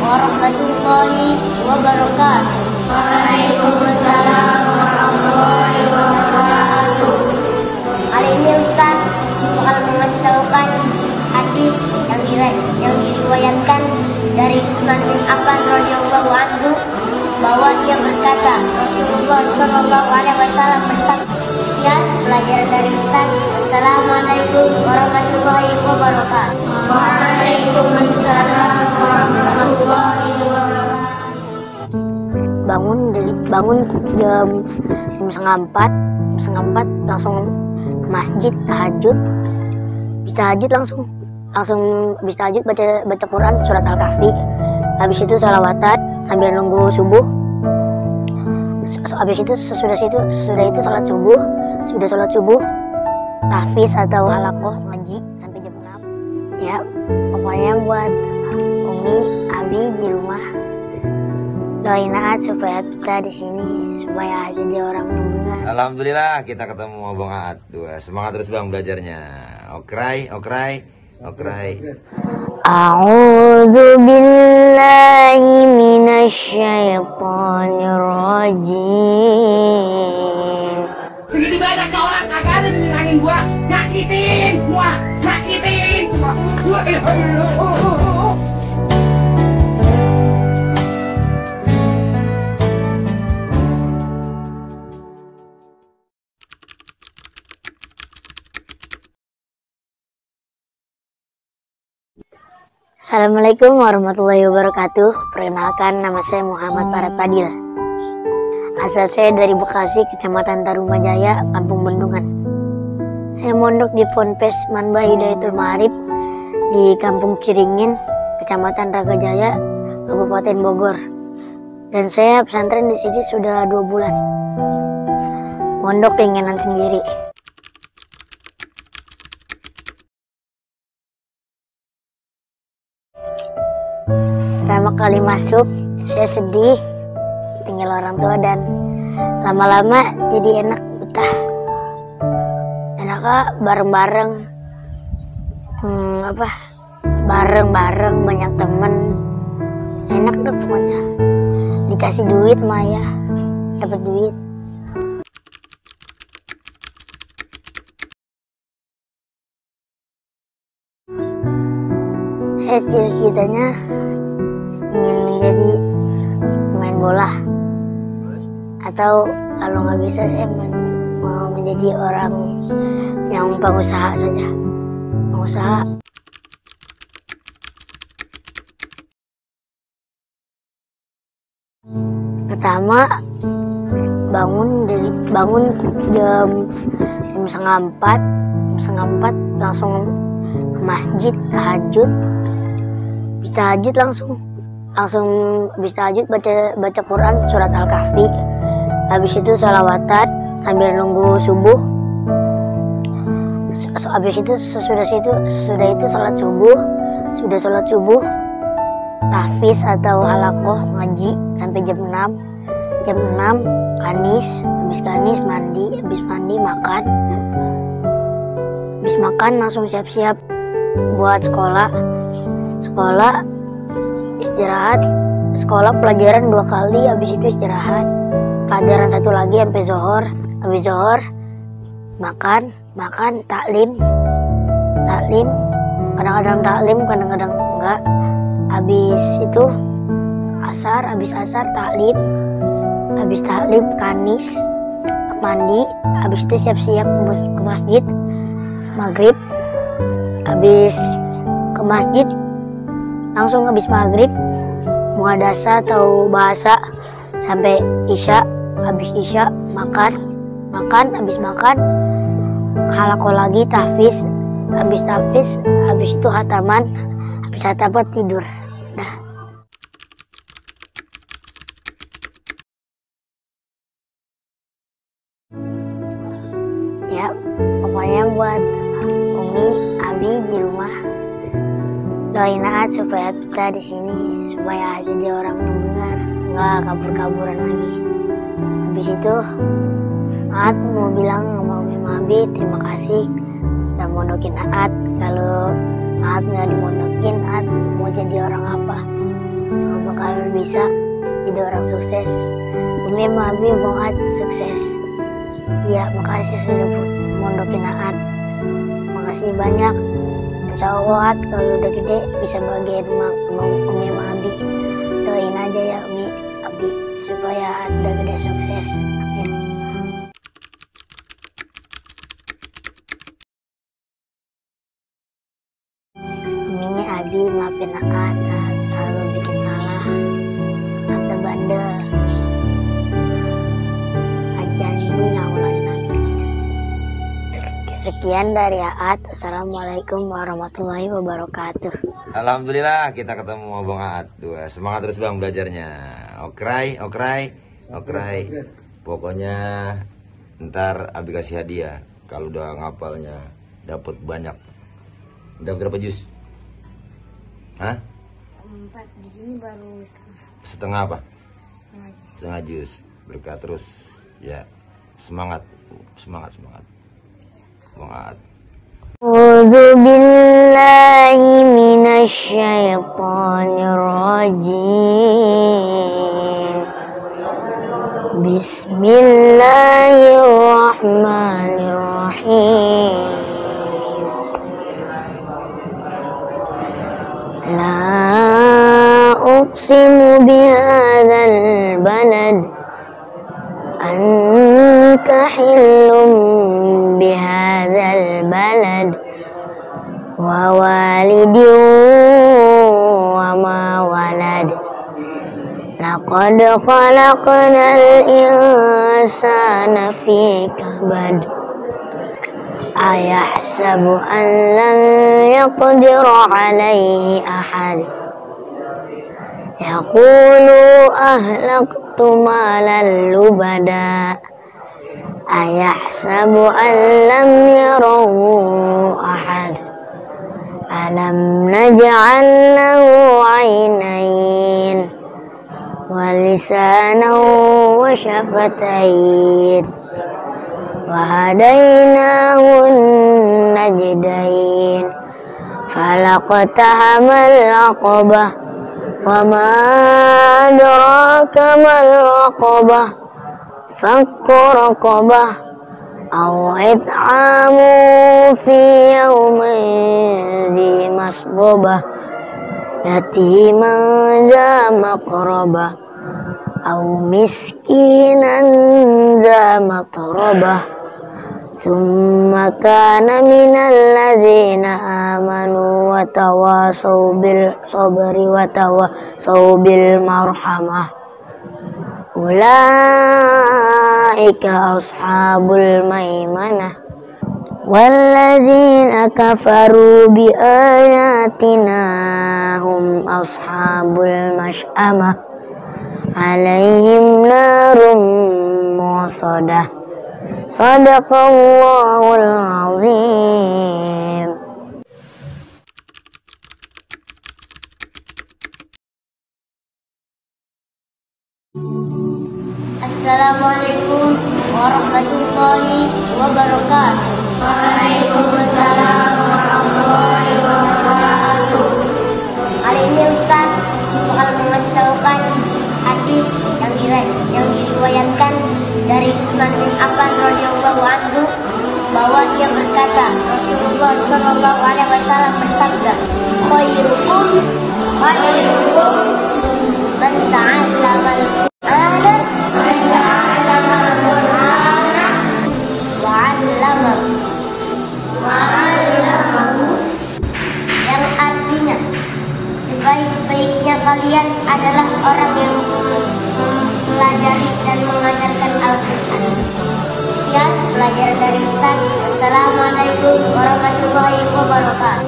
warahmatullahi wabarakatuh. Waalaikumsalam warahmatullahi wabarakatuh. Kali ini Ustaz bakal mengasih tahukan hadis yang diriwayatkan dari Utsman bin Affan radhiyallahu anhu bahwa dia berkata, Rasulullah sallallahu alaihi wasallam bersabda, ya pelajaran dari Ustaz. Assalamualaikum warahmatullahi wabarakatuh. Waalaikumsalam warahmatullahi wabarakatuh. Bangun jam 3:30 langsung ke masjid tahajud. Langsung habis tahajud baca Quran surat Al-Kahfi. Habis itu sholawatan sambil nunggu subuh. Habis itu sesudah itu sholat subuh. Sudah sholat subuh tahfiz atau halaqah ngaji sampai jam 6. Ya, pokoknya buat Umi, Abi di rumah doain Aat supaya kita di sini supaya jadi orang mendengar. Alhamdulillah kita ketemu Bang Aat. Semangat terus Bang belajarnya. Okrai. A'udzu billahi minasyaitonir rajim. Segini banyak orang kagak ada yang nyerangin gua, nyakitin semua. Assalamualaikum warahmatullahi wabarakatuh. Perkenalkan, nama saya Muhammad Farad Fadil. Asal saya dari Bekasi, Kecamatan Tarumajaya, Kampung Bendungan. Saya mondok di Ponpes Manba Hidayatul Ma'arif di Kampung Ciringin, Kecamatan Ragajaya, Kabupaten Bogor. Dan saya pesantren di sini sudah 2 bulan. Mondok keinginan sendiri. Pertama kali masuk, saya sedih, tinggal orang tua, dan lama-lama jadi enak, betah. Enaknya bareng-bareng, bareng-bareng banyak temen, enak deh pokoknya. Dikasih duit Maya, dapat duit. Cita-citanya ingin menjadi pemain bola, atau kalau nggak bisa saya mau menjadi orang yang pengusaha saja. Pertama bangun jam 3:30 langsung ke masjid tahajud. Langsung habis tahajud baca Quran surat Al-Kahfi. Habis itu sholawatan sambil nunggu subuh. Habis itu sesudah itu sholat subuh. Sudah sholat subuh tahfiz atau halaqah ngaji sampai jam 6. Jam 6 kanis, habis kanis mandi, habis mandi makan. Habis makan langsung siap-siap buat sekolah, istirahat, sekolah pelajaran 2 kali, habis itu istirahat, pelajaran 1 lagi sampai zohor. Habis zohor makan, taklim, kadang-kadang taklim, kadang-kadang enggak. Habis itu habis asar taklim, habis taklim kanis, mandi, habis itu siap-siap ke masjid maghrib. Habis ke masjid langsung habis maghrib muhadasa atau bahasa sampai isya. Habis isya makan, habis makan halaqah lagi tahfiz. Habis tahfiz, habis itu hataman, habis hataman tidur. Dah. Ya, pokoknya buat Umi, Abi di rumah doain Aat supaya kita di sini supaya jadi orang mendengar, nggak kabur-kaburan lagi. Habis itu Aat mau bilang sama Umi Abi terima kasih udah mondokin Aat. Kalau Aat nggak dimondokin, Aat mau jadi orang apa? bisa jadi orang sukses. Umi sama Abi mau Aat sukses. Iya, makasih sudah mondokin Aat. Makasih banyak. Insya Allah Aat kalau udah gede bisa bagian Umi sama Abi. Doain aja ya Umi, Abi supaya Aat udah gede sukses. Amin. Uminya Abi maafin Aat selalu bikin salah. Aat bandel. Janji nggak ulangin lagi. Sekian dari Aat. Assalamualaikum warahmatullahi wabarakatuh. Alhamdulillah kita ketemu Abang Aat. Semangat terus Bang belajarnya. Okray. Pokoknya ntar Abi kasih hadiah kalau udah ngapalnya dapat banyak. Udah berapa jus? Hah? 4 di sini baru Setengah apa? setengah. Setengah jus. Berkah terus ya. Semangat. Bang Aat. A'udzu billahi minasyaitonir rajim. Bismillahirrahmanirrahim. La uqsimu bihadzal balad anta hillum bihadzal balad wa walidin wa ma walad laqad khalaqnal insana fi kabad ayahsabu an lam yaqdir alayhi ahad yaqulu ahlaqtu malan lubada ayahsabu an lam yarahu ahad alam naj'al lahu 'ainayn wa lisanan wa syafatayn wa hadainahu najdayn falaqtahamal 'aqabah wa ma adraka mal 'aqabah fakku raqabah aw it'amu fi yawmin dhi masghubah yatiman dha maqrabah aw miskinan dha matrabah summa kana minal ladzina amanu wa tawasaw bil sabri wa tawasaw bil marhamah ulaika ashabul maimanah walladzina kafaru bi ayatina hum ashabul mash'amah alaihim narum musadah sadaqallahul azim. Assalamualaikum warahmatullahi wabarakatuh. Waalaikumsalam warahmatullahi wabarakatuh. Kali ini Ustaz bakal mengasih tahukan hadis yang diriwayatkan dari Utsman bin Affan radhiyallahu anhu bahwa dia berkata, Rasulullah sallallahu alaihi wasallam bersabda, khairukum man ta'allama al-Qur'ana yang artinya sebaik-baiknya kalian adalah orang yang mempelajari dan mengajarkan Al-Quran. Sekian pelajaran dari Ustaz. Assalamualaikum warahmatullahi wabarakatuh.